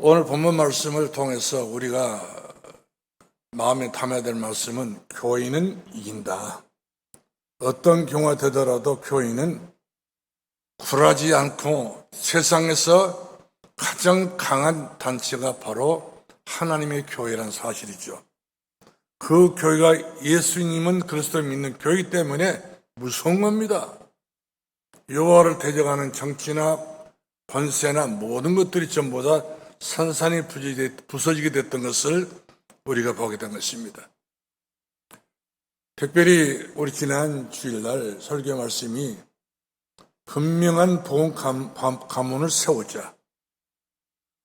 오늘 본문 말씀을 통해서 우리가 마음에 담아야 될 말씀은 교인은 이긴다. 어떤 경우가 되더라도 교인은 굴하지 않고 세상에서 가장 강한 단체가 바로 하나님의 교회라는 사실이죠. 그 교회가 예수님은 그리스도를 믿는 교회이기 때문에 무서운 겁니다. 여호와를 대적하는 정치나 권세나 모든 것들이 전부 다 산산이 부서지게 됐던 것을 우리가 보게 된 것입니다. 특별히 우리 지난 주일날 설교 말씀이 분명한 보험 가문을 세우자.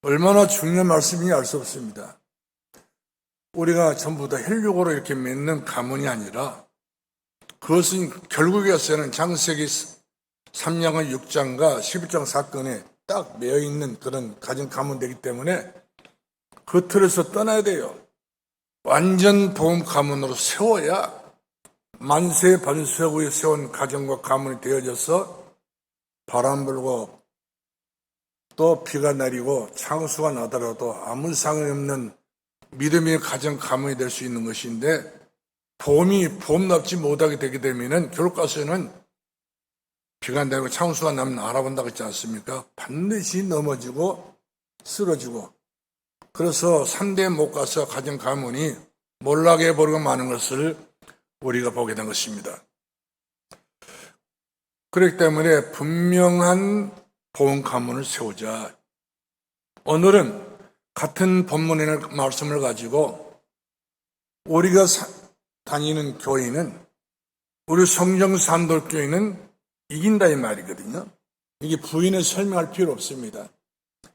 얼마나 중요한 말씀인지 알 수 없습니다. 우리가 전부 다 혈육으로 이렇게 맺는 가문이 아니라 그것은 결국에서는 창세기 3장과 6장과 11장 사건에 딱 매여있는 그런 가정 가문 되기 때문에 그 틀에서 떠나야 돼요. 완전 보험 가문으로 세워야 만세 반세후에 세운 가정과 가문이 되어져서 바람 불고 또 비가 내리고 창수가 나더라도 아무 상관이 없는 믿음의 가정 가문이 될 수 있는 것인데 보험납지 못하게 되게 되면은 결국 가서는 비가 내리고 창수가 나면 알아본다고 했지 않습니까? 반드시 넘어지고 쓰러지고 그래서 3대 못 가서 가정 가문이 몰락해 버리고 마는 것을 우리가 보게 된 것입니다. 그렇기 때문에 분명한 보험 가문을 세우자. 오늘은 같은 본문의 말씀을 가지고 우리가 다니는 교회는 우리 성정산돌교회는 이긴다 이 말이거든요. 이게 부인을 설명할 필요 없습니다.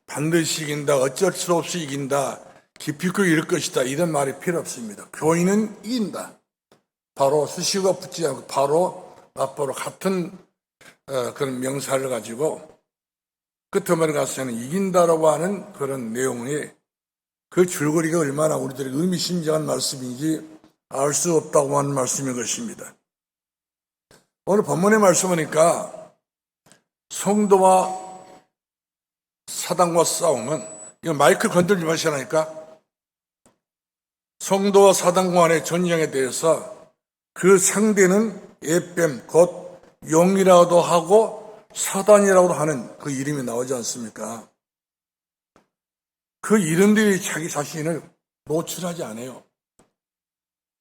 반드시 이긴다, 어쩔 수 없이 이긴다, 깊이 있고 이럴 것이다 이런 말이 필요 없습니다. 교회는 이긴다. 바로 수식어가 붙지 않고 바로 맞바로 같은 그런 명사를 가지고 끝머리 가서는 이긴다라고 하는 그런 내용이 그 줄거리가 얼마나 우리들에게 의미심장한 말씀인지 알 수 없다고 하는 말씀인 것입니다. 오늘 본문의 말씀 보니까 성도와 사단과 싸움은 이거 마이크를 건들지 마시라니까 성도와 사단 간의 전쟁에 대해서 그 상대는 에뱀 곧 용이라고도 하고 사단이라고도 하는 그 이름이 나오지 않습니까? 그 이름들이 자기 자신을 노출하지 않아요.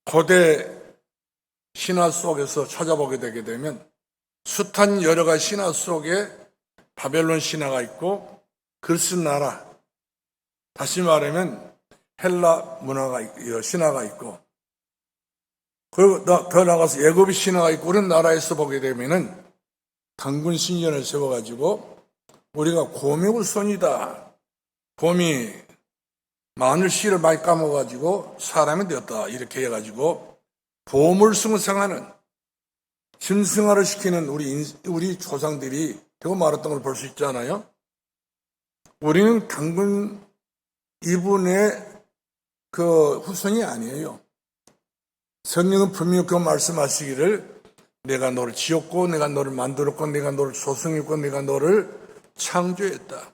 고대 신화 속에서 찾아보게 되게 되면 숱한 여러 가지 신화 속에 바벨론 신화가 있고 그리스 나라, 다시 말하면 헬라 문화가 신화가 있고 그리고 더 나아가서 애굽의 신화가 있고 그런 나라에서 보게 되면은 강군 신전을 세워가지고 우리가 곰의 후손이다. 곰이 마늘 씨를 많이 까먹어가지고 사람이 되었다. 이렇게 해가지고 보물 승승하는 짐승화를 시키는 우리 조상들이 되고 말았던 걸 볼 수 있잖아요. 우리는 강군 이분의 그 후손이 아니에요. 성령은 분명히 그 말씀하시기를 내가 너를 지었고 내가 너를 만들었고 내가 너를 조성했고 내가 너를 창조했다.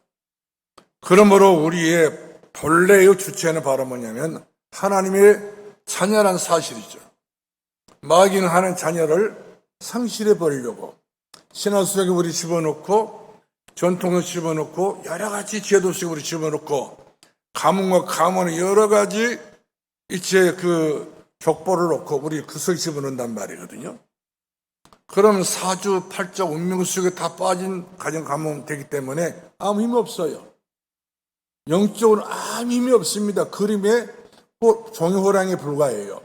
그러므로 우리의 본래의 주체는 바로 뭐냐면 하나님의 자녀라는 사실이죠. 마귀는 하는 자녀를 상실해 버리려고 신화 속에 우리 집어넣고 전통을 집어넣고 여러 가지 제도 속에 우리 집어넣고 가문과 가문의 여러 가지 일체 그 족보를 놓고 우리 그 속에 집어넣는단 말이거든요. 그러면 사주, 팔자, 운명 속에 다 빠진 가정 가문 되기 때문에 아무 힘이 없어요. 영적으로 아무 힘이 없습니다. 그림의 종이호랑이에 불과해요.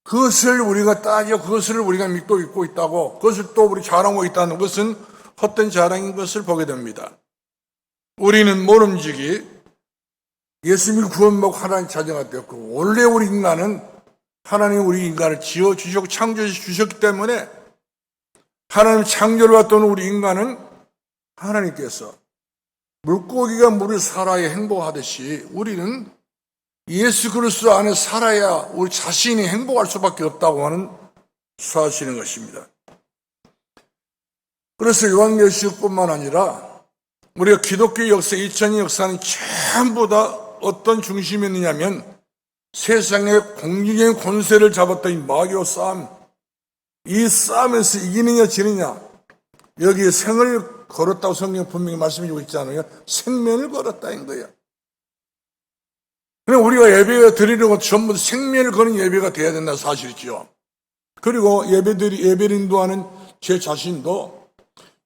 그것을 우리가 따져 그것을 우리가 믿고 있고 있다고 그것을 또 우리 자랑하고 있다는 것은 헛된 자랑인 것을 보게 됩니다. 우리는 모름지기 예수님이 구원받고 하나님 자녀가 되었고 원래 우리 인간은 하나님 우리 인간을 지어주셨고 창조해 주셨기 때문에 하나님 창조를 받던 우리 인간은 하나님께서 물고기가 물을 살아야 행복하듯이 우리는 예수 그리스도 안에 살아야 우리 자신이 행복할 수밖에 없다고 하는 사실인 것입니다. 그래서 요한계시뿐만 아니라 우리가 기독교 역사, 2000년 역사는 전부 다 어떤 중심이었느냐면 세상의 공격의 권세를 잡았던 이 마귀와 싸움, 이 싸움에서 이기느냐 지느냐, 여기에 생을 걸었다고 성경 분명히 말씀해주고 있잖아요. 생명을 걸었다는 거예요. 그럼 우리가 예배 드리려고 전부 생명을 거는 예배가 돼야 된다는 사실이죠. 그리고 예배를 인도하는 제 자신도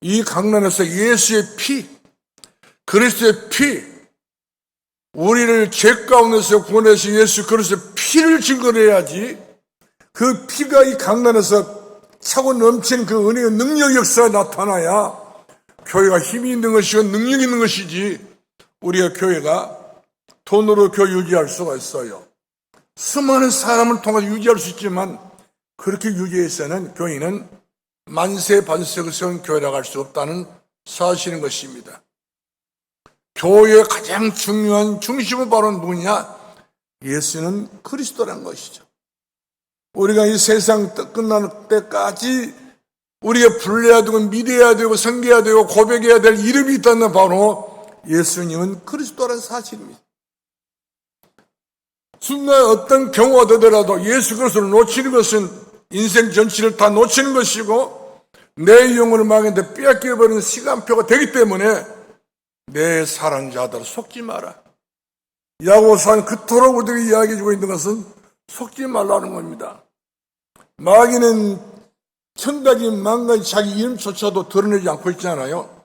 이 강단에서 예수의 피, 그리스도의 피, 우리를 죄 가운데서 구원해서 예수 그리스도의 피를 증거해야지 그 피가 이 강단에서 차고 넘치는 그 은혜의 능력 역사가 나타나야 교회가 힘이 있는 것이고 능력이 있는 것이지 우리가 교회가 돈으로 교회 유지할 수가 있어요. 수많은 사람을 통해 유지할 수 있지만 그렇게 유지해서는 교회는 만세 반석을 세운 교회라고 할 수 없다는 사실인 것입니다. 교회의 가장 중요한 중심은 바로 누구냐? 예수는 그리스도라는 것이죠. 우리가 이 세상 끝날 때까지 우리가 불려야 되고 믿어야 되고 섬겨야 되고 고백해야 될 이름이 있다는 바로 예수님은 그리스도라는 사실입니다. 순간 어떤 경우가 되더라도 예수 그리스도를 놓치는 것은 인생 전체를 다 놓치는 것이고 내 영혼을 망했는데 빼앗겨버리는 시간표가 되기 때문에 내 사랑자들 속지 마라. 야고보서는 그토록 우리들이 이야기해주고 있는 것은 속지 말라는 겁니다. 마귀는 천가지 만가지 자기 이름조차도 드러내지 않고 있잖아요.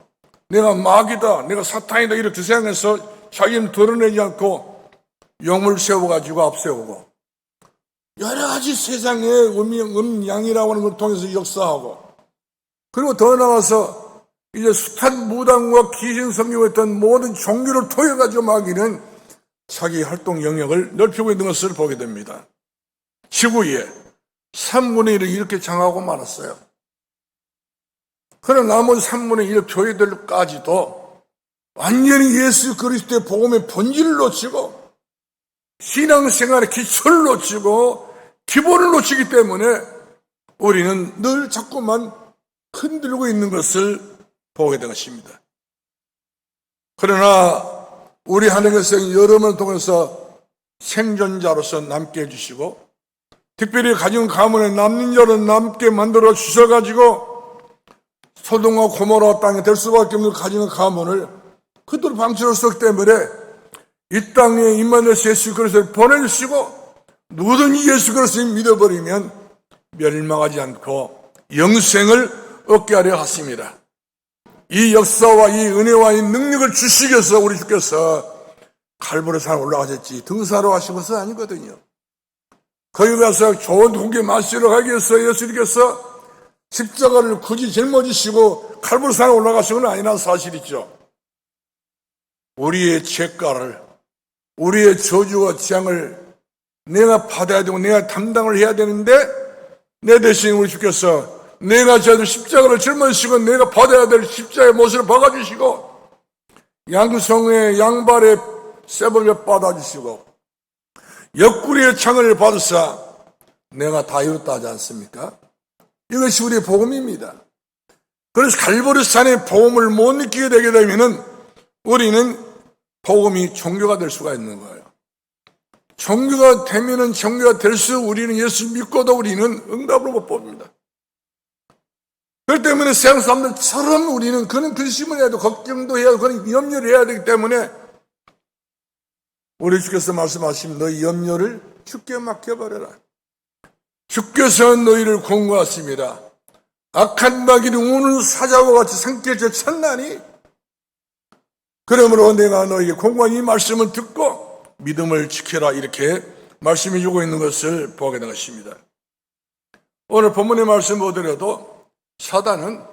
내가 마귀다, 내가 사탄이다 이렇게 생각해서 자기 이름 드러내지 않고 용을 세워가지고 앞세우고 여러 가지 세상의 음양이라고 하는 걸 통해서 역사하고 그리고 더 나아가서 이제 숱한 무당과 귀신 섬기고했던 모든 종교를 통해가지고 마귀는 자기 활동 영역을 넓히고 있는 것을 보게 됩니다. 지구에 3분의 1을 이렇게 장하고 말았어요. 그러나 나머지 3분의 1 교회들까지도 완전히 예수 그리스도의 복음의 본질을 놓치고 신앙생활의 기초를 놓치고 기본을 놓치기 때문에 우리는 늘 자꾸만 흔들고 있는 것을 보게 된 것입니다. 그러나 우리 하나님께서 여러분을 통해서 생존자로서 남게 해주시고 특별히 가진 가문에 남는 자로 남게 만들어 주셔가지고 소돔과 고모라 땅에 될 수밖에 없는 가진 가문을 그대로 방치할 수 없기 때문에 이 땅에 임마누엘 예수 그리스도를 보내주시고 누구든지 예수 그리스도를 믿어버리면 멸망하지 않고 영생을 얻게 하려 하십니다. 이 역사와 이 은혜와 이 능력을 주시기 위해서 우리 주께서 갈보리 산 올라가셨지 등사로 하신 것은 아니거든요. 거기 가서 좋은 고기 마시러 가기 위해서 예수님께서 십자가를 굳이 짊어지시고 갈보리 산에 올라가신 건 아니라는 사실이죠. 우리의 죄가를, 우리의 저주와 재앙을 내가 받아야 되고 내가 담당을 해야 되는데 내 대신 우리 주께서 내가 저들 십자가를 짊어지시고 내가 받아야 될 십자가의 못을 박아주시고 양성의 양발에 쇠벌을 받아주시고 옆구리의 창을 받으사 내가 다 이뤘다 하지 않습니까? 이것이 우리의 복음입니다. 그래서 갈보리 산의 복음을 못 느끼게 되게 되면은 우리는 복음이 종교가 될 수가 있는 거예요. 종교가 되면은 종교가 될수록 우리는 예수 믿고도 우리는 응답을 못 봅니다. 그렇기 때문에 세상 사람들처럼 우리는 그런 근심을 해야 되고 걱정도 해야 되고 그런 염려를 해야 되기 때문에 우리 주께서 말씀하신 너희 염려를 주께 맡겨버려라. 주께서 너희를 공고하십니다. 악한 마귀는 우는 사자와 같이 상태에서 쳤나니 그러므로 내가 너희에게 공고한 이 말씀을 듣고 믿음을 지켜라 이렇게 말씀해 주고 있는 것을 보게 된 것입니다. 오늘 본문의 말씀 보더라도 사단은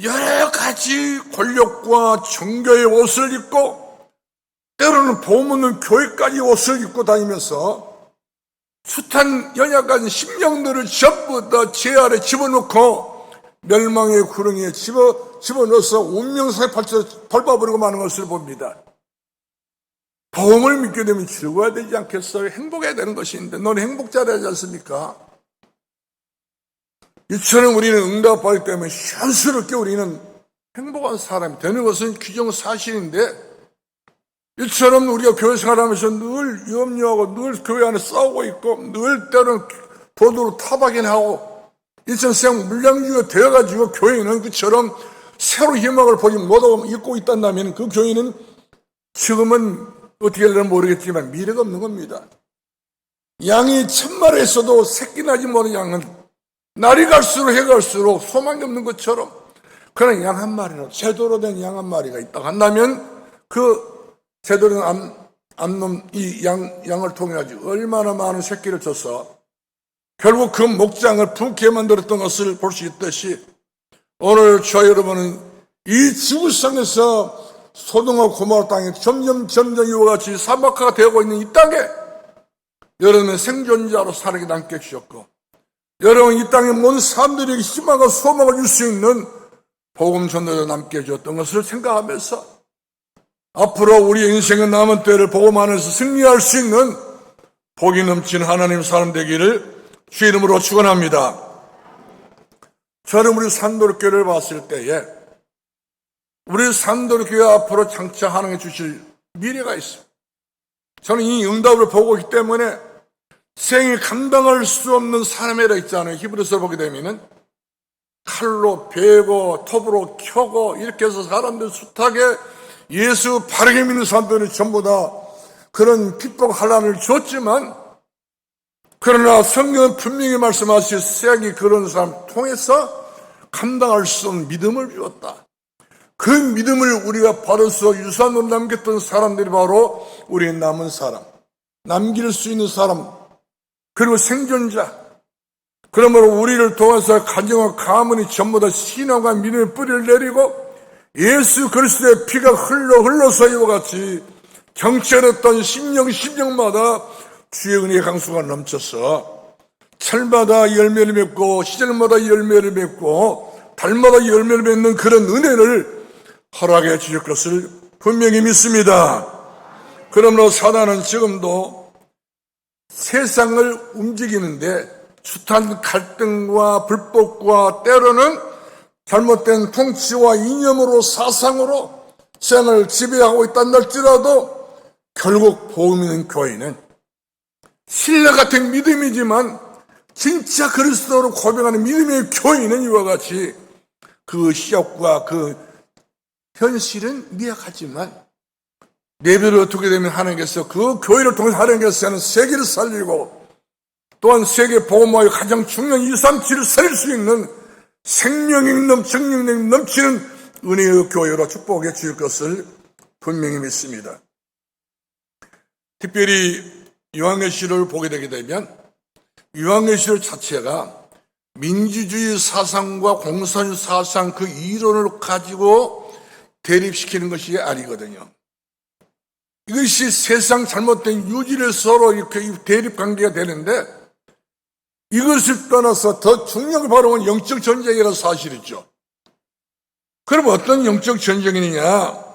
여러 가지 권력과 종교의 옷을 입고 때로는 보물은 교회까지 옷을 입고 다니면서 숱한 연약한 심령들을 전부 다 제 아래 집어넣고 멸망의 구렁이에 집어넣어서 운명사에 밟아버리고 마는 것을 봅니다. 복음을 믿게 되면 즐거워야 되지 않겠어요? 행복해야 되는 것인데 너는 행복자라 하지 않습니까? 이처럼 우리는 응답받기 때문에 현스럽게 우리는 행복한 사람이 되는 것은 기정사실인데, 이처럼 우리가 교회 생활하면서 늘 염려하고 늘 교회 안에 싸우고 있고 늘 때로는 도덕으로 타박이하고 일천생 물량주의가 되어가지고 교회는 그처럼 새로 희망을 보지 못하고 있고 있단다면 그 교회는 지금은 어떻게 될지 모르겠지만 미래가 없는 겁니다. 양이 1000마리 있어도 새끼 나지 못하는 양은 날이 갈수록 해가 갈수록 소망이 없는 것처럼, 그런 양 한 마리라도 제대로 된 양 한 마리가 있다고 한다면 그 제대로 된 암놈 이 양을 통해 가지고 얼마나 많은 새끼를 줘서 결국 그 목장을 부게 만들었던 것을 볼 수 있듯이, 오늘 저와 여러분은 이 지구상에서 소돔과 고모라 땅이 점점 이와 같이 사막화가 되고 있는 이 땅에 여러분은 생존자로 살게 남게 해주셨고, 여러분 이 땅의 모든 사람들에게 희망과 소망을 줄 수 있는 복음 전도자 남게 해주셨던 것을 생각하면서 앞으로 우리의 인생의 남은 때를 복음 안에서 승리할 수 있는 복이 넘치는 하나님 사람 되기를 주 이름으로 축원합니다. 저는 우리 산도교회를 봤을 때에 우리 산도교회 앞으로 장차 하나님이 주실 미래가 있습니다. 저는 이 응답을 보고 있기 때문에 생이 감당할 수 없는 사람이라 있잖아요. 히브리서 보게 되면은 칼로 베고 톱으로 켜고 이렇게 해서 사람들 숱하게 예수 바르게 믿는 사람들은 전부 다 그런 핍박 환난을 줬지만, 그러나 성경은 분명히 말씀하시 세상이 그런 사람 통해서 감당할 수 없는 믿음을 주었다. 그 믿음을 우리가 받아서 유산으로 남겼던 사람들이 바로 우리의 남은 사람, 남길 수 있는 사람, 그리고 생존자. 그러므로 우리를 통해서 가정과 가문이 전부 다 신앙과 믿음의 뿌리를 내리고 예수 그리스도의 피가 흘러서 이와 같이 경찰했던 심령마다 주의 은혜의 강수가 넘쳐서 철마다 열매를 맺고 시절마다 열매를 맺고 달마다 열매를 맺는 그런 은혜를 허락해 주실 것을 분명히 믿습니다. 그러므로 사단은 지금도 세상을 움직이는데 숱한 갈등과 불법과 때로는 잘못된 통치와 이념으로 사상으로 세상을 지배하고 있다는 할지라도 결국 복음 있는 교회는 신뢰 같은 믿음이지만 진짜 그리스도로 고백하는 믿음의 교회는 이와 같이 그 시력과 그 현실은 미약하지만 예배를 어떻게 되면 하나님께서 그 교회를 통해 하나님께서는 세계를 살리고 또한 세계 복음화의 가장 중요한 2, 3, 7을 살릴 수 있는 생명력 넘치는 은혜의 교회로 축복해 주실 것을 분명히 믿습니다. 특별히 요한계시록을 보게 되게 되면 요한계시록 자체가 민주주의 사상과 공산주의 사상 그 이론을 가지고 대립시키는 것이 아니거든요. 이것이 세상 잘못된 유지를 서로 이렇게 대립 관계가 되는데, 이것을 떠나서 더 중요한 게 바로 영적 전쟁이라는 사실이죠. 그럼 어떤 영적 전쟁이냐?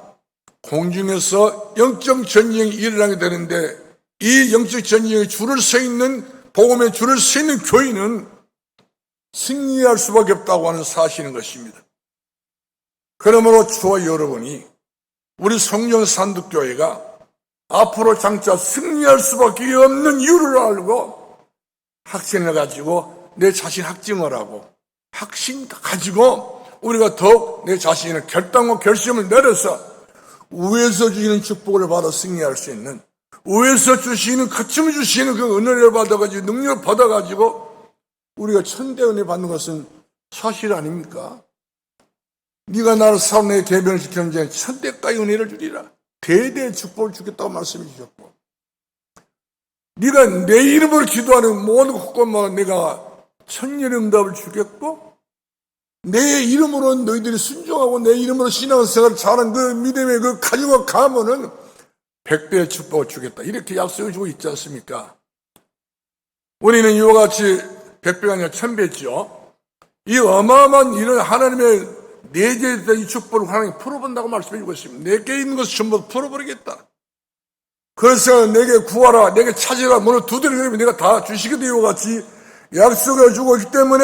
공중에서 영적 전쟁이 일어나게 되는데, 이 영적 전쟁의 줄을 서 있는, 복음의 줄을 서 있는 교인은 승리할 수밖에 없다고 하는 사실인 것입니다. 그러므로 저와 여러분이 우리 성령산득교회가 앞으로 장차 승리할 수밖에 없는 이유를 알고 확신을 가지고 내 자신 확증을 하고 확신 가지고 우리가 더욱 내 자신의 결단과 결심을 내려서 위에서 주시는 축복을 받아 승리할 수 있는, 위에서 주시는 가침을 주시는 그 은혜를 받아가지고 능력을 받아가지고 우리가 천대 은혜 받는 것은 사실 아닙니까? 네가 나를 사람의 대변을 지키는 천대까지 은혜를 주리라. 대대 축복을 주겠다고 말씀해 주셨고, 네가 내 이름으로 기도하는 모든 곳곳마다 내가 천년의 응답을 주겠고, 내 이름으로 너희들이 순종하고 내 이름으로 신앙생활을 잘하는 그 믿음의 그 가정과 가문은 100배의 축복을 주겠다. 이렇게 약속을 주고 있지 않습니까? 우리는 이와 같이 100배가 아니라 1000배죠. 이 어마어마한 이런 하나님의 내재된 이 축복을 하나님이 풀어본다고 말씀해 주고 있습니다. 내게 있는 것을 전부 풀어버리겠다. 그래서 내게 구하라, 내게 찾으라, 문을 두드리면 내가 다 주시게 이와 같이 약속해 주고 있기 때문에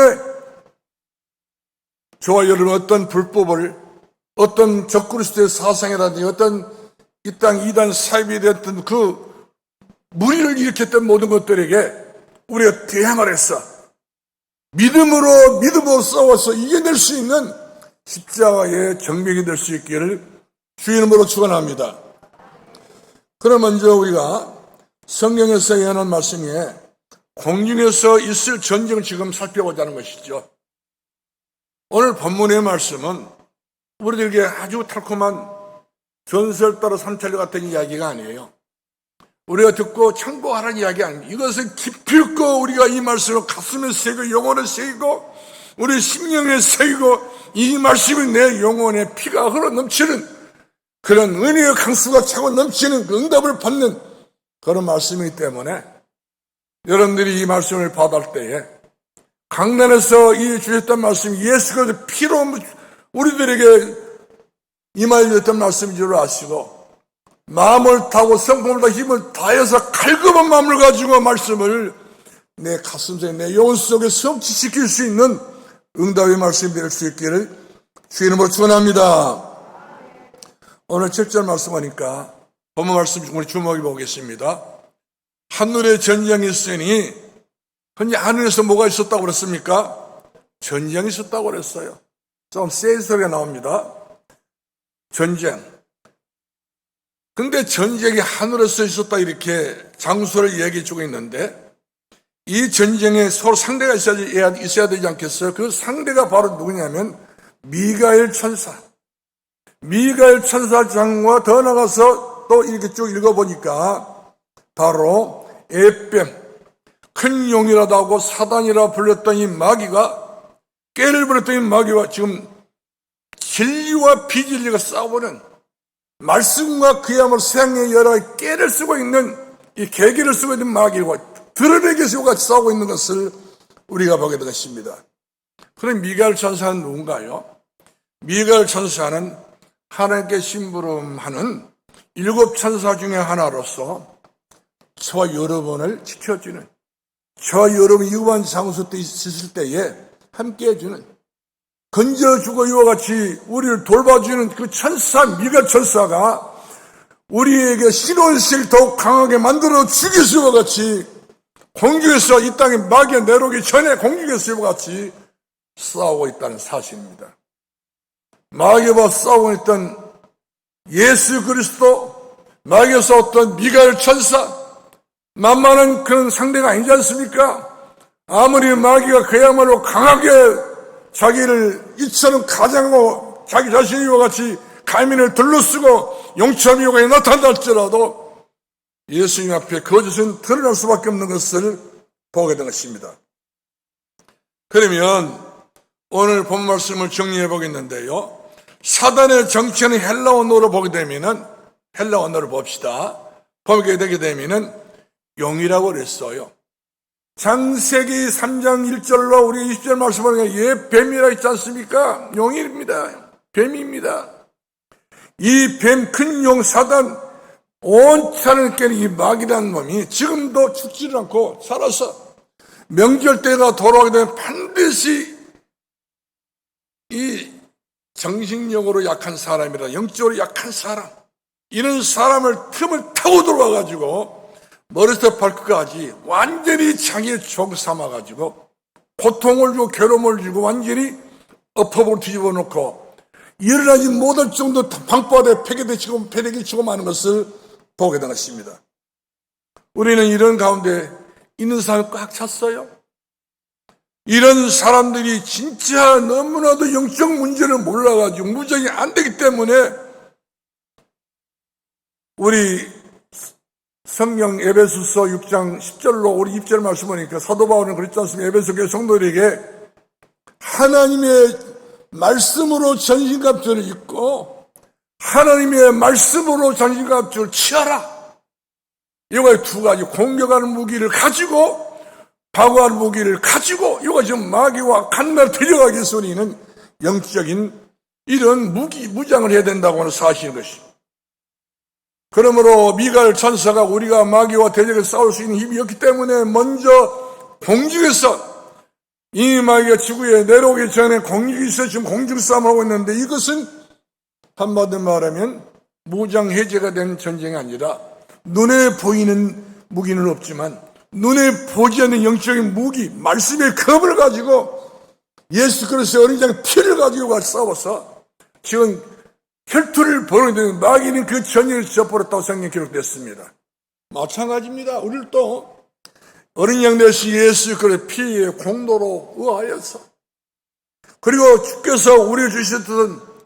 저와 여러분 어떤 불법을, 어떤 적그리스도의 사상이라든지 어떤 이 땅 이단 사입이 되었던 그 무리를 일으켰던 모든 것들에게 우리가 대항을 했어. 믿음으로 싸워서 이겨낼 수 있는 십자가의 정병이 될 수 있기를 주의 이름으로 축원합니다. 그럼 먼저 우리가 성경에서 예언한 말씀에 공중에서 있을 전쟁을 지금 살펴보자 하는 것이죠. 오늘 본문의 말씀은 우리들에게 아주 달콤한 전설 따라 삼천리 같은 이야기가 아니에요. 우리가 듣고 참고하라는 이야기 아닙니다. 이것은 깊이 있고 우리가 이 말씀을 가슴에 새기고 영혼에 새기고 우리 심령에 새기고 이 말씀이 내 영혼에 피가 흘러 넘치는 그런 은혜의 강수가 차고 넘치는 그 응답을 받는 그런 말씀이기 때문에 여러분들이 이 말씀을 받을 때에 강단에서 이 주셨던 말씀이 예수 그리스도의 피로 우리들에게 임하였던 말씀인 줄 아시고 마음을 다하고 성품을 다하고 힘을 다해서 갈급한 마음을 가지고 말씀을 내 가슴속에 내 영혼 속에 성취시킬 수 있는 응답의 말씀이 될 수 있기를 주의 이름으로 축원합니다. 오늘 7절 말씀하니까 본문 말씀 우리 주목해 보겠습니다. 하늘에 전쟁이 있으니 근데 하늘에서 뭐가 있었다고 그랬습니까? 전쟁이 있었다고 그랬어요. 좀 센 소리가 나옵니다. 전쟁. 근데 전쟁이 하늘에서 있었다 이렇게 장소를 얘기해 주고 있는데 이 전쟁에 서로 상대가 있어야 되지 않겠어요? 그 상대가 바로 누구냐면 미가엘 천사. 미가엘 천사장과 더 나가서 또 이렇게 쭉 읽어보니까 바로 에뱀, 큰 용이라도 하고 사단이라 불렸던 이 마귀가 깨를 부렸던 이 마귀와 지금 진리와 비진리가 싸우는 말씀과 그야말로 세상의 여러 가지 깨를 쓰고 있는 이 계기를 쓰고 있는 마귀와 드러내게 같이 싸우고 있는 것을 우리가 보게 되겠습니다. 그럼 미가엘 천사는 누군가요? 미가엘 천사는 하나님께 심부름하는 7 천사 중에 하나로서 저와 여러분을 지켜주는 저와 여러분이 위험한 장소 때 있을 때에 함께 해주는 건져주고 이와 같이 우리를 돌봐주는 그 천사 미가엘 천사가 우리에게 신원식을 더욱 강하게 만들어 주기수와 같이 공중에서 이 땅에 마귀가 내려오기 전에 공중에서 이와 같이 싸우고 있다는 사실입니다. 마귀와 싸우고 있던 예수 그리스도, 마귀와 싸웠던 미가엘 천사, 만만한 그런 상대가 아니지 않습니까? 아무리 마귀가 그야말로 강하게 자기를 이처럼 가장하고 자기 자신이와 같이 갈민을 둘러쓰고 용처럼 요가에 나타난다 할지라도 예수님 앞에 거짓은 드러날 수밖에 없는 것을 보게 된 것입니다. 그러면 오늘 본 말씀을 정리해 보겠는데요. 사단의 정치는 헬라 언어로 보게 되면은 헬라 언어를 봅시다. 보게 되게 되면은 용이라고 그랬어요. 창세기 3장 1절로 우리 20절 말씀을 예 뱀이라 있지 않습니까? 용입니다. 뱀입니다. 이 뱀 큰 용 사단 온천을 깨는 이 마귀라는 놈이 지금도 죽지를 않고 살아서 명절 때가 돌아오게 되면 반드시 이 정신력으로 약한 사람이라 영적으로 약한 사람 이런 사람을 틈을 타고 들어와가지고 머리부터 발끝까지 완전히 자기의 종 삼아가지고 고통을 주고 괴로움을 주고 완전히 엎어버려 뒤집어 놓고 일어나지 못할 정도 방바닥에 패대기 치고 마는 것을 보게 된 것입니다. 우리는 이런 가운데 있는 사람이 꽉 찼어요. 이런 사람들이 진짜 너무나도 영적 문제를 몰라가지고 무정이 안 되기 때문에 우리 성경 에베소서 6장 10절로 우리 2절 말씀하니까 사도 바울은 그랬지 않습니까? 에베소 교회 성도들에게 하나님의 말씀으로 전신갑주를 입고 하나님의 말씀으로 전신갑주를 취하라. 이거 두 가지 공격하는 무기를 가지고 방어하는 무기를 가지고 이거 지금 마귀와 간날 들려가기 위해서 우리는 영적인 이런 무장을 해야 된다고 하는 사실인 것입니다. 그러므로 미가엘 천사가 우리가 마귀와 대적에 싸울 수 있는 힘이 없기 때문에 먼저 공중에서 이 마귀가 지구에 내려오기 전에 공중에서 지금 공중 싸움을 하고 있는데 이것은 한마디로 말하면 무장 해제가 된 전쟁이 아니라 눈에 보이는 무기는 없지만 눈에 보지 않는 영적인 무기, 말씀의 검을 가지고 예수 그리스도의 어린 양 피를 가지고 싸워서 지금 혈투를 벌이는 마귀는 그 전쟁을 져버렸다고 성경에 기록됐습니다. 마찬가지입니다. 우리도 어린 양 되신 예수 그리스도의 피의 공로로 의하여서 그리고 주께서 우리에게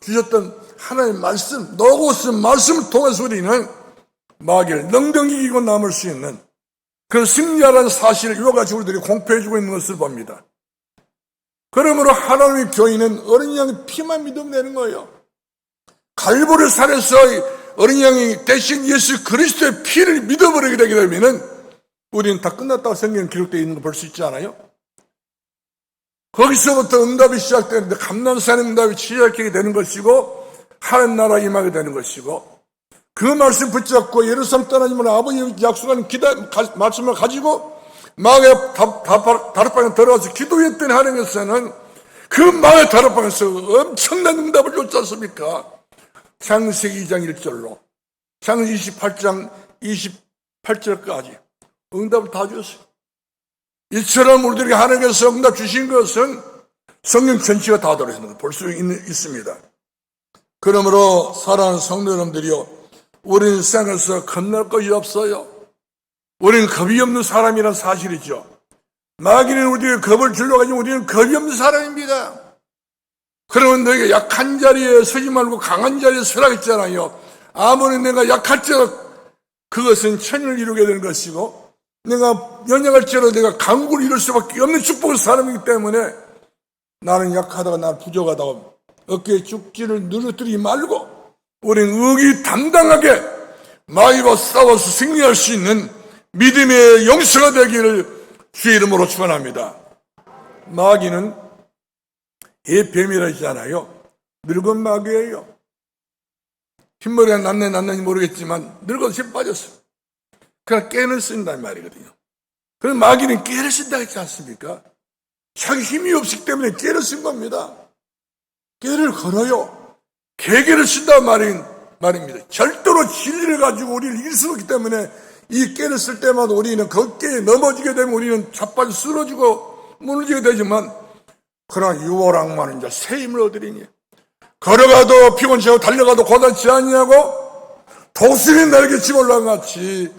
주셨던 하나님의 말씀, 노고스 말씀을 통해서 우리는 마귀를 능동히 이기고 남을 수 있는 그런 승리하라는 사실을 이와 같이 우리들이 공표해주고 있는 것을 봅니다. 그러므로 하나님의 교회는 어린 양의 피만 믿으면 되는 거예요. 갈보리 산에서 어린 양이 대신 예수 그리스도의 피를 믿어버리게 되게 되면 우리는 다 끝났다고 성경에 기록되어 있는 거 볼 수 있지 않아요? 거기서부터 응답이 시작되는데 감난산의 응답이 시작하게 되는 것이고 하나님 나라 임하게 되는 것이고 그 말씀 붙잡고 예루살렘 떠나지만 아버지 약속하는 말씀을 가지고 마귀의 다락방에 들어가서 기도했던 하나님께서는 그 마귀의 다락방에서 엄청난 응답을 줬지 않습니까? 창세기 2장 1절로 창세기 28장 28절까지 응답을 다 줬어요. 이처럼 우리들에게 하나님께서 응답 주신 것은 성경 전체가 다 들어있는 걸 볼 수 있습니다. 그러므로 사랑하는 성도 여러분들이요, 우리는 세상에서 겁날 것이 없어요. 우리는 겁이 없는 사람이란 사실이죠. 마귀는 우리에게 겁을 주려고 하지만 우리는 겁이 없는 사람입니다. 그러면 너희가 약한 자리에 서지 말고 강한 자리에 서라 했잖아요. 아무리 내가 약할지라도 그것은 천을 이루게 되는 것이고 내가 연약할지라도 내가 강구를 이룰 수밖에 없는 축복의 사람이기 때문에 나는 약하다가 나는 부족하다가 어깨에 죽지를 누르뜨리지 말고 우리는 의기 당당하게 마귀와 싸워서 승리할 수 있는 믿음의 용서가 되기를 주의 이름으로 축원합니다. 마귀는 뱀이라 했잖아요. 늙은 마귀예요. 흰머리가 났는지 모르겠지만 늙어서 힘 빠졌어요. 그러니까 깨를 쓴단 말이거든요. 그래서 마귀는 깨를 쓴다 했지 않습니까? 자기 힘이 없기 때문에 깨를 쓴 겁니다. 깨를 걸어요. 개개를 쓴단 말입니다. 절대로 진리를 가지고 우리를 이길 수 없기 때문에 이 깨를 쓸 때마다 우리는 그 깨에 넘어지게 되면 우리는 자빠져 쓰러지고 무너지게 되지만 그러나 유월악마는 이제 새 힘을 얻으리니 걸어가도 피곤치고 달려가도 고단치 아니하고 독수리 날개 치 올라간같이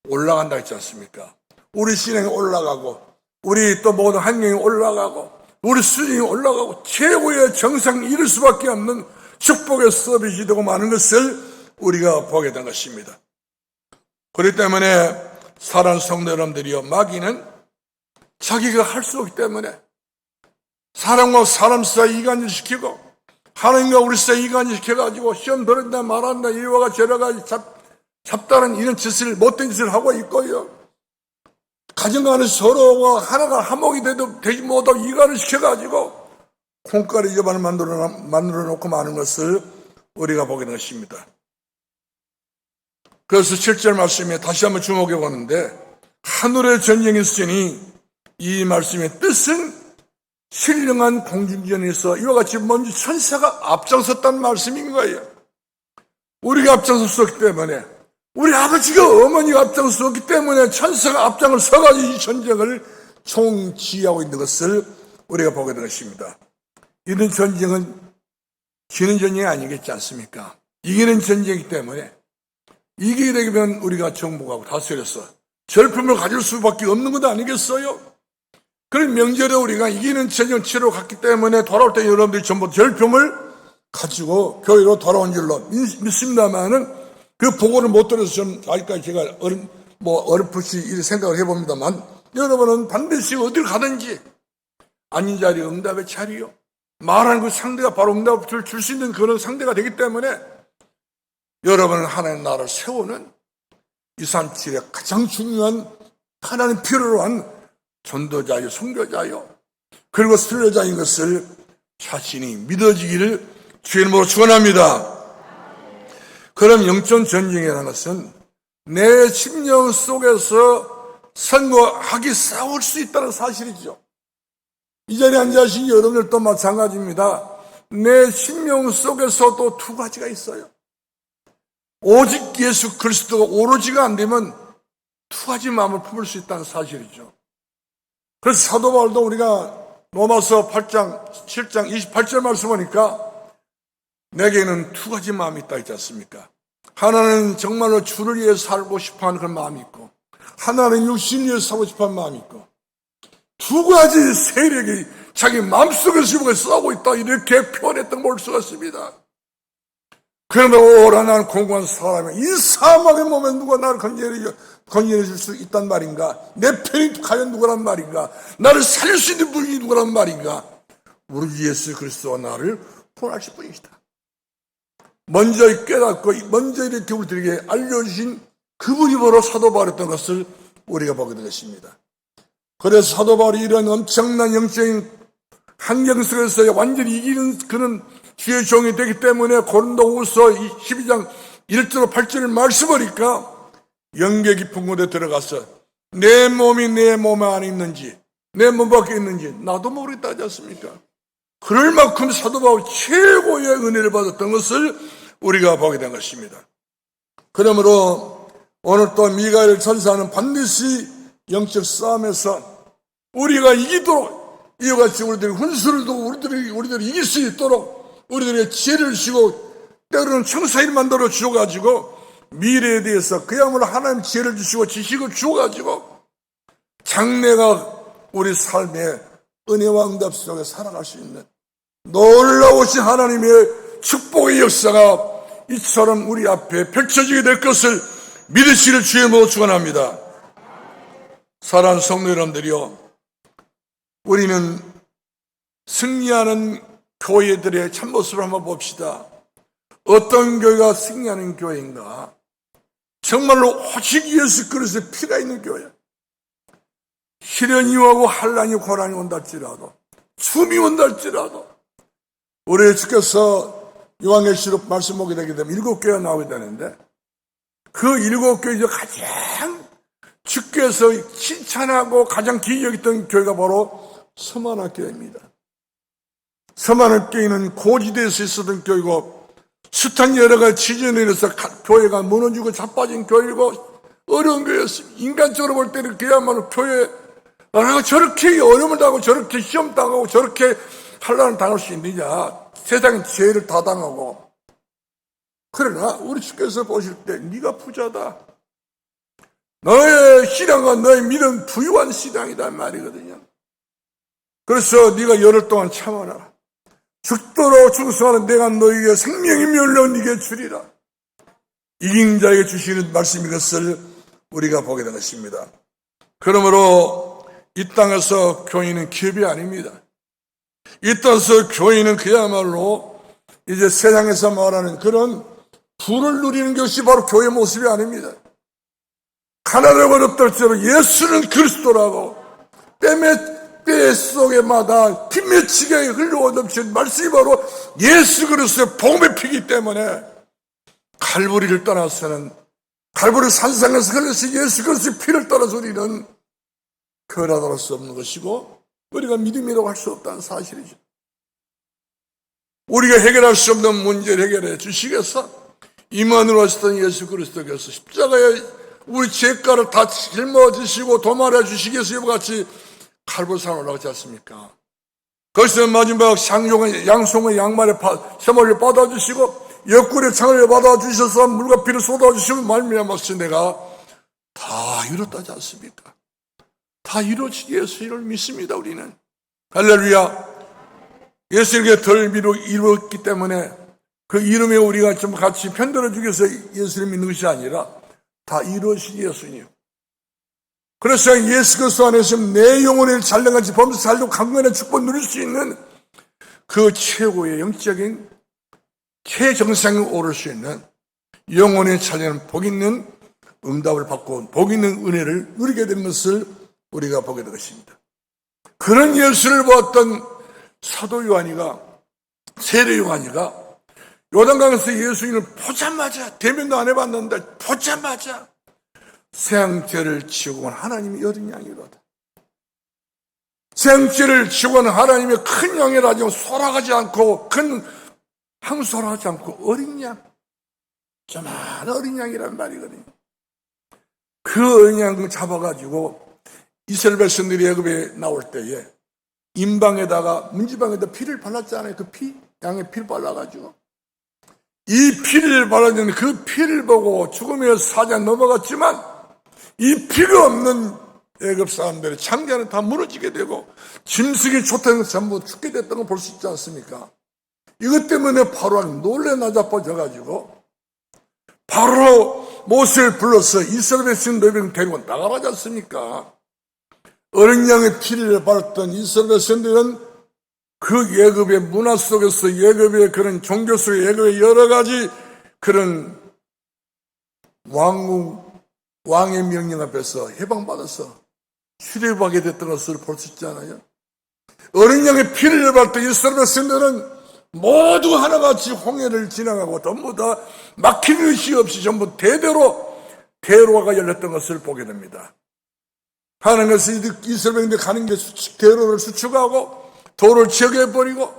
올라간다 했지 않습니까? 우리 신앙이 올라가고 우리 또 모든 환경이 올라가고 우리 수준이 올라가고 최고의 정상 이룰 수밖에 없는 축복의 서비스 되고 많은 것을 우리가 보게 된 것입니다. 그렇기 때문에 사랑하는 성도 여러분들이요, 마귀는 자기가 할 수 없기 때문에 사람과 사람 사이 이간질 시키고 하나님과 우리 사이 이간질 시켜가지고 시험 들었다 말한다 이와 같이 여러 가지 잡다른 이런 짓을 못된 짓을 하고 있고요. 가정간에 서로가 하나가 화목이 되지 못하고 이간을 시켜가지고 콩가루 집안을 만들어 놓고 마는 것을 우리가 보게 된 것입니다. 그래서 7절 말씀에 다시 한번 주목해 보는데 하늘의 전쟁이 있으니 이 말씀의 뜻은 신령한 공중전에서 이와 같이 먼저 천사가 앞장섰다는 말씀인 거예요. 우리가 앞장섰기 때문에 우리 아버지가 어머니가 앞장섰기 때문에 천사가 앞장을 서가지고 이 전쟁을 총지휘하고 있는 것을 우리가 보게 된 것입니다. 이런 전쟁은 지는 전쟁이 아니겠지 않습니까? 이기는 전쟁이기 때문에 이기게 되면 우리가 정복하고 다스려서 절품을 가질 수밖에 없는 것 아니겠어요? 그런 명절에 우리가 이기는 전쟁 치러 갔기 때문에 돌아올 때 여러분들이 전부 절품을 가지고 교회로 돌아온 줄로 믿습니다만은 그 보고를 못 들어서 저는 아직까지 제가 어렴풋이 이렇게 생각을 해봅니다만 여러분은 반드시 어딜 가든지 아닌 자리에 응답의 자리요. 말하는 그 상대가 바로 응답을 줄 수 있는 그런 상대가 되기 때문에 여러분은 하나님의 나라를 세우는 237의 가장 중요한 하나님 필요로 한 전도자요, 선교자요, 그리고 순례자인 것을 자신이 믿어지기를 주의 이름으로 축원합니다. 그럼 영적 전쟁이라는 것은 내 심령 속에서 선거하기 싸울 수 있다는 사실이죠. 이 자리에 앉아 계신 여러분들도 마찬가지입니다. 내 심령 속에서도 두 가지가 있어요. 오직 예수 그리스도가 오로지가 안 되면 두 가지 마음을 품을 수 있다는 사실이죠. 그래서 사도 바울도 우리가 로마서 8장 7장 28절 말씀 보니까 내게는 두 가지 마음이 있다 있지 않습니까? 하나는 정말로 주를 위해 살고 싶어하는 그런 마음이 있고, 하나는 육신을 위해 살고 싶어하는 마음이 있고, 두 가지 세력이 자기 마음속에서 지금 싸우고 있다, 이렇게 표현했던 걸 볼 수가 있습니다. 그런데 오라 나는 공고한 사람이야. 이 사막의 몸에 누가 나를 건전해 줄 수 있단 말인가? 내 편이 과연 누구란 말인가? 나를 살릴 수 있는 분이 누구란 말인가? 우리 예수 그리스도와 나를 구원하실 분이시다. 먼저 깨닫고 먼저 이렇게 우리들에게 알려주신 그분이 바로 사도 바울이었던 것을 우리가 보게 되겠습니다. 그래서 사도 바울이 이런 엄청난 영적인 환경 속에서 완전히 이기는 그런 주의 종이 되기 때문에 고린도후서 12장 1절 8절 말씀하니까 영계 깊은 곳에 들어가서 내 몸이 내 몸 안에 있는지 내 몸 밖에 있는지 나도 모르겠다 하지 않습니까? 그럴 만큼 사도 바울 최고의 은혜를 받았던 것을 우리가 보게 된 것입니다. 그러므로 오늘 또 미가엘 전사는 반드시 영적 싸움에서 우리가 이기도록 이와 같이 우리들이 훈수를 두고 우리들이 이길 수 있도록 우리들의 지혜를 주시고 때로는 청사일 만들어 주셔가지고 미래에 대해서 그야말로 하나님 지혜를 주시고 지식을 주어가지고 장래가 우리 삶의 은혜와 응답 속에 살아갈 수 있는 놀라우신 하나님의 축복의 역사가 이처럼 우리 앞에 펼쳐지게 될 것을 믿으시길 주의 모두 축원합니다. 사랑하는 성도 여러분들이요, 우리는 승리하는 교회들의 참모습을 한번 봅시다. 어떤 교회가 승리하는 교회인가? 정말로 오직 예수 그리스도의 피가 있는 교회. 시련이 오고 환난이 고난이 온다 할지라도, 춤이 온다 할지라도 우리 주께서 요한계시록 말씀 보게 되게 되면 7교회가 나오게 되는데 그 7교회 중 가장 주께서 칭찬하고 가장 기억이 여겼던 교회가 바로 서만화 교회입니다. 서만화 교회는 고지대에서 있었던 교회고 숱한 여러 가지 지진에 의해서 교회가 무너지고 자빠진 교회이고 어려운 교회였습니다. 인간적으로 볼 때는 그야말로 교회 저렇게 어려움을 당하고 저렇게 시험 당하고 저렇게 환난을 당할 수 있느냐, 세상은 죄를 다 당하고. 그러나 우리 주께서 보실 때 네가 부자다, 너의 신앙과 너의 믿음 부유한 신앙이다 말이거든요. 그래서 네가 열흘 동안 참아라. 죽도록 충성하는 내가 너에게 생명의 멸로 네게 주리라. 이긴 자에게 주시는 말씀인 것을 우리가 보게 된 것입니다. 그러므로 이 땅에서 교인은 기업이 아닙니다. 이 땅에서 교인은 그야말로 이제 세상에서 말하는 그런 부를 누리는 것이 바로 교회 모습이 아닙니다. 가난하고 어렵더라도 예수는 그리스도라고 때 속에마다 피 맺히게 흘러오 넘치는 말씀이 바로 예수 그리스도의 복음의 피이기 때문에 갈보리를 떠나서는 갈보리 산상에서 흘러서 예수 그리스도의 피를 따라서 우리는 변화할 수 없는 것이고 우리가 믿음이라고 할 수 없다는 사실이죠. 우리가 해결할 수 없는 문제를 해결해 주시겠어? 임한으로 하셨던 예수 그리스도께서 십자가에 우리 죄가를 다 짊어지시고 도말해 주시겠어요? 이와 같이 칼보산을 올라가지 않습니까? 거기서 마지막 양송의 양말의 세마리를 받아주시고 옆구리에 창을 받아주셔서 물과 피를 쏟아주시면 말미암아서 내가 다 이뤘다지 않습니까? 다 이루어진 예수를 믿습니다. 우리는 할렐루야. 예수에게 덜 이루었기 때문에 그 이름에 우리가 좀 같이 편들어주기 위해서 예수를 믿는 것이 아니라 다 이루어진 예수님. 그래서 예수 그리스도 안에서 내 영혼을 잘나같이 범사 살고 강건한 축복 누릴 수 있는 그 최고의 영적인 최정상에 오를 수 있는 영혼의 찬양은 복 있는 응답을 받고 복 있는 은혜를 누리게 되는 것을 우리가 보게 될 것입니다. 그런 예수를 보았던 사도 요한이가 세례 요한이가 요단강에서 예수님을 보자마자 대면도 안 해봤는데 보자마자 세상 죄를 지우고 온 하나님이 어린 양이로다. 생쥐를 치고는 하나님의 큰 양이라지만 소라가지 않고 큰 항소라하지 않고 어린 양, 조그만 어린 양이란 말이거든요. 그 어린 양 잡아가지고 이스라엘 백성들이 애굽에 나올 때에 임방에다가 문지방에다 피를 발랐잖아요. 그 피, 양의 피를 발라가지고 이 피를 발랐는데 그 피를 보고 죽음의 사자 넘어갔지만 이 피가 없는 애굽 사람들의 창자는 다 무너지게 되고 짐승이 좋다는 것 전부 죽게 됐던 걸 볼 수 있지 않습니까? 이것 때문에 바로가 놀래 나자빠져가지고 바로 모세를 불러서 이스라엘 백성 너희를 데리고 나가라지 않습니까? 어린 양의 피를 발랐던 이스라엘 백성들은 그 애굽의 문화 속에서 애굽의 그런 종교 속에 애굽의 여러 가지 그런 왕의 명령 앞에서 해방받아서 출애굽하게 됐던 것을 볼 수 있잖아요. 어린 양의 피를 발랐던 이스라엘 백성들은 모두 하나같이 홍해를 지나가고 전부 다 막히는 것이 없이 전부 대로가 열렸던 것을 보게 됩니다. 하나님께서 이스라엘 백성들이 가는 게 대로를 수축하고 도를 지역해버리고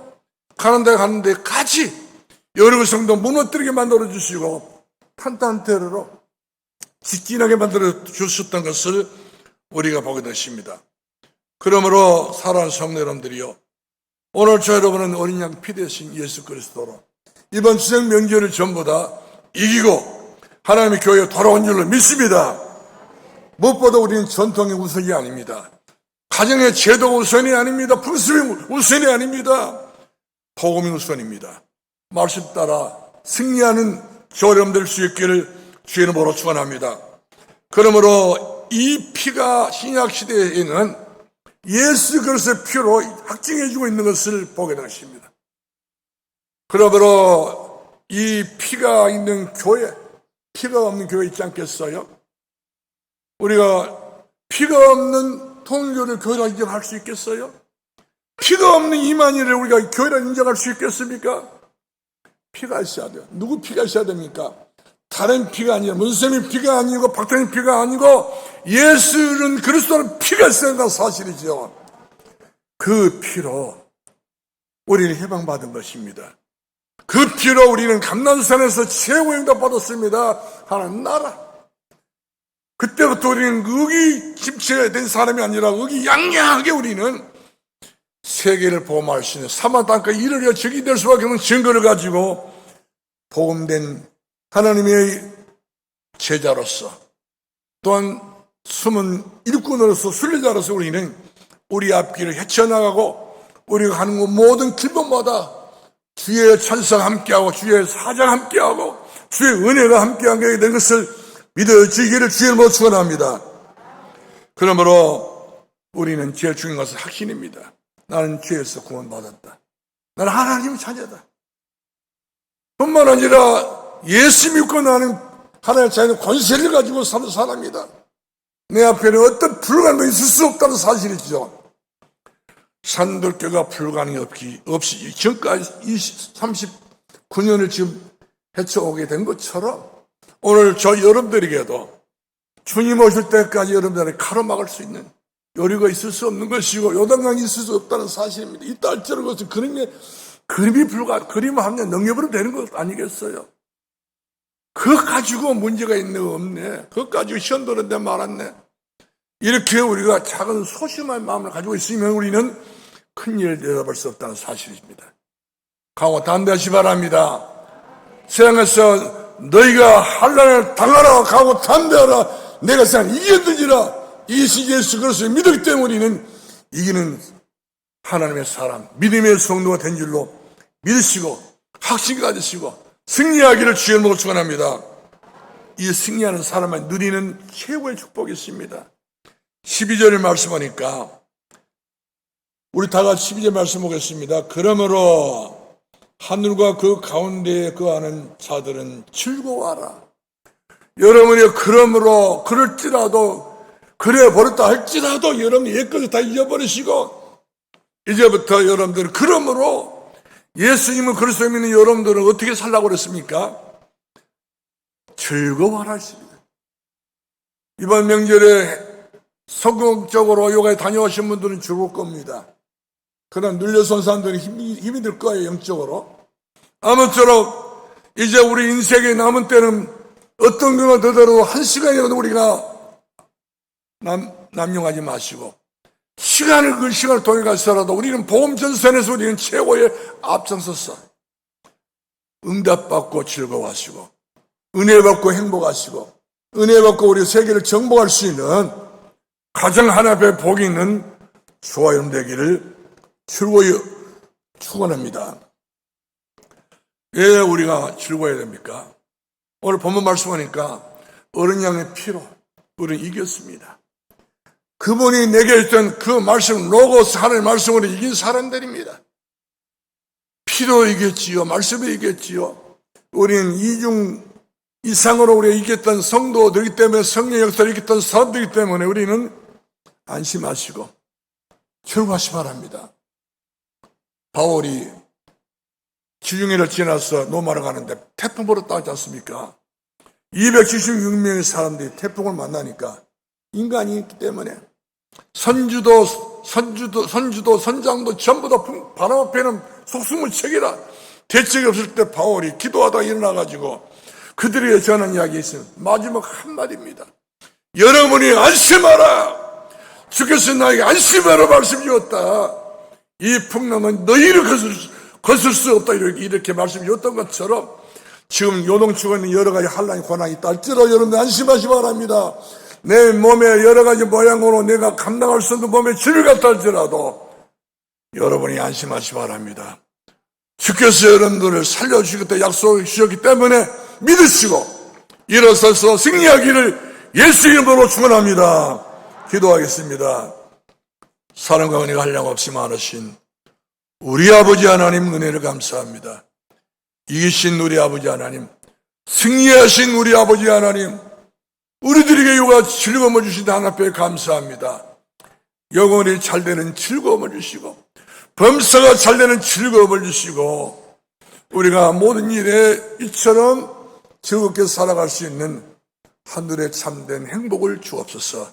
가는 데까지 여리고 성도 무너뜨리게 만들어주시고 탄탄한 대로로 직진하게 만들어주셨던 것을 우리가 보게 되십니다. 그러므로 사랑하는 성도 여러분들이요, 오늘 저 여러분은 어린 양 피 대신 예수 그리스도로 이번 추석 명절을 전부 다 이기고 하나님의 교회에 돌아온 줄로 믿습니다. 무엇보다 우리는 전통이 우선이 아닙니다. 가정의 제도가 우선이 아닙니다. 풍습이 우선이 아닙니다. 복음이 우선입니다. 말씀 따라 승리하는 저 여러분들 수 있기를 주의 이름으로 축원합니다. 그러므로 이 피가 신약시대에는 예수 그리스도의 피로 확증해주고 있는 것을 보게 되십니다. 그러므로 이 피가 있는 교회, 피가 없는 교회 있지 않겠어요? 우리가 피가 없는 통일교를 교회라 인정할 수 있겠어요? 피가 없는 이만희를 우리가 교회라 인정할 수 있겠습니까? 피가 있어야 돼요. 누구 피가 있어야 됩니까? 다른 피가 아니라 문쌤이 피가 아니고 박태민 피가 아니고 예수는 그리스도는 피가 있어야 한다는 사실이죠. 그 피로 우리는 해방받은 것입니다. 그 피로 우리는 감난산에서 최고의 응답 받았습니다. 하나님 나라. 그때부터 우리는 의기심체된 사람이 아니라 의기양양하게 우리는 세계를 보험할 수 있는 사마 땅까지 이르려 적이 될 수밖에 없는 증거를 가지고 복음된 하나님의 제자로서 또한 숨은 일꾼으로서 순례자로서 우리는 우리 앞길을 헤쳐나가고 우리가 가는 곳 모든 길목마다 주의 찬사가 함께하고 주의 사자가 함께하고 주의 은혜가 함께하게 된 것을 믿어지기를 주의 이름으로 축원합니다. 그러므로 우리는 제일 중요한 것은 확신입니다. 나는 죄에서 구원받았다. 나는 하나님의 자녀다. 뿐만 아니라 예수 믿고 나는 하나님의 자녀의 권세를 가지고 사는 사람이다. 내 앞에는 어떤 불가능도 있을 수 없다는 사실이죠. 산돌교가 불가능이 없이 지금까지 39년을 지금 헤쳐오게 된 것처럼 오늘 저 여러분들에게도 주님 오실 때까지 여러분들을 가로막을 수 있는 여리가 있을 수 없는 것이고 요단강이 있을 수 없다는 사실입니다. 있다 할지라도 그것은 그림을 하면 넘겨버리면 되는 것 아니겠어요? 그것 가지고 문제가 있네 없네, 그것 가지고 시험 도는데 말았네, 이렇게 우리가 작은 소심한 마음을 가지고 있으면 우리는 큰 일을 내다볼 수 없다는 사실입니다. 강호 담대하시 바랍니다. 세상에서 너희가 환난을 당하라, 강호 담대하라, 내가 세상 이겼느니라. 이것이 예수 그리스도를 믿었기 때문에 우리는 이기는 하나님의 사람, 믿음의 성도가 된 줄로 믿으시고 확신 가지시고 승리하기를 주의 이름으로 축원합니다. 이 승리하는 사람을 누리는 최고의 축복이 있습니다. 12절을 말씀하니까 우리 다 같이 12절 말씀 보겠습니다. 그러므로 하늘과 그 가운데에 거하는 자들은 즐거워하라. 여러분이 그러므로 그럴지라도 그래 버렸다 할지라도 여러분 옛것을 다 잊어버리시고 이제부터 여러분들은 그러므로 예수님은 그리스도 믿는 여러분들은 어떻게 살라고 그랬습니까? 즐거워하라 했습니다. 이번 명절에 성공적으로 요가에 다녀오신 분들은 죽을 겁니다. 그러나 눌려서 온 사람들은 힘이 들 거예요, 영적으로. 아무쪼록 이제 우리 인생의 남은 때는 어떤 경우가 되더라도 한 시간이라도 우리가 남용하지 마시고 그 시간을 통해 가서라도 우리는 복음 전선에서 우리는 최고의 앞장서서 응답받고 즐거워하시고 은혜 받고 행복하시고 은혜 받고 우리 세계를 정복할 수 있는 가정 하나의 복이 있는 저와 여러분 되기를 즐거이 축원합니다. 왜 우리가 즐거워야 됩니까? 오늘 본문 말씀하니까 어린 양의 피로 우리는 이겼습니다. 그분이 내게 했던 그 말씀, 로고스 하나님의 말씀으로 이긴 사람들입니다. 피로 이겼지요. 말씀으로 이겼지요. 우리는 이중 이상으로 우리가 이겼던 성도들이기 때문에 성령 역사를 이겼던 사람들이기 때문에 우리는 안심하시고 즐거워하시 바랍니다. 바울이 지중해를 지나서 로마를 가는데 태풍 불었다 하지 않습니까? 276명의 사람들이 태풍을 만나니까 인간이 있기 때문에 선주도 선장도 전부 다 바람 앞에는 속수무책이라 대책이 없을 때 바울이 기도하다 일어나가지고 그들에게 전한 이야기 있어요. 마지막 한마디입니다. 여러분이 안심하라. 주께서 나에게 안심하라 말씀 주었다. 이 풍랑은 너희를 거슬 수 없다. 이렇게 말씀 주었던 것처럼 지금 요동치고 있는 여러 가지 환난이 고난이 있다 할지라도 여러분들 안심하시 바랍니다. 내 몸에 여러 가지 모양으로 내가 감당할 수 없는 몸에 질을 갖다 할지라도 여러분이 안심하시 바랍니다. 주께서 여러분들을 살려주시겠다 약속을 주셨기 때문에 믿으시고 일어서서 승리하기를 예수 이름으로 축원합니다. 기도하겠습니다. 사랑과 은혜가 한량없이 많으신 우리 아버지 하나님 은혜를 감사합니다. 이기신 우리 아버지 하나님, 승리하신 우리 아버지 하나님, 우리들에게 요가 즐거움을 주신 하나님 앞에 감사합니다. 영혼이 잘되는 즐거움을 주시고 범사가 잘되는 즐거움을 주시고 우리가 모든 일에 이처럼 즐겁게 살아갈 수 있는 하늘의 참된 행복을 주옵소서.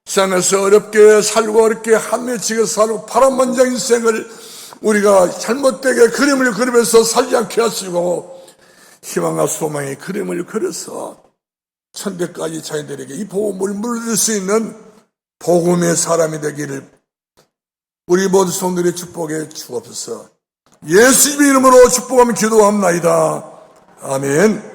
세상에서 어렵게 살고 어렵게 한맺히게 살고 파란만장 인생을 우리가 잘못되게 그림을 그리면서 살지 않게 하시고 희망과 소망의 그림을 그려서 천대까지 자녀들에게 이 복음을 물릴 수 있는 복음의 사람이 되기를 우리 모든 성도들의 축복에 주옵소서. 예수님의 이름으로 축복하며 기도합나이다. 아멘.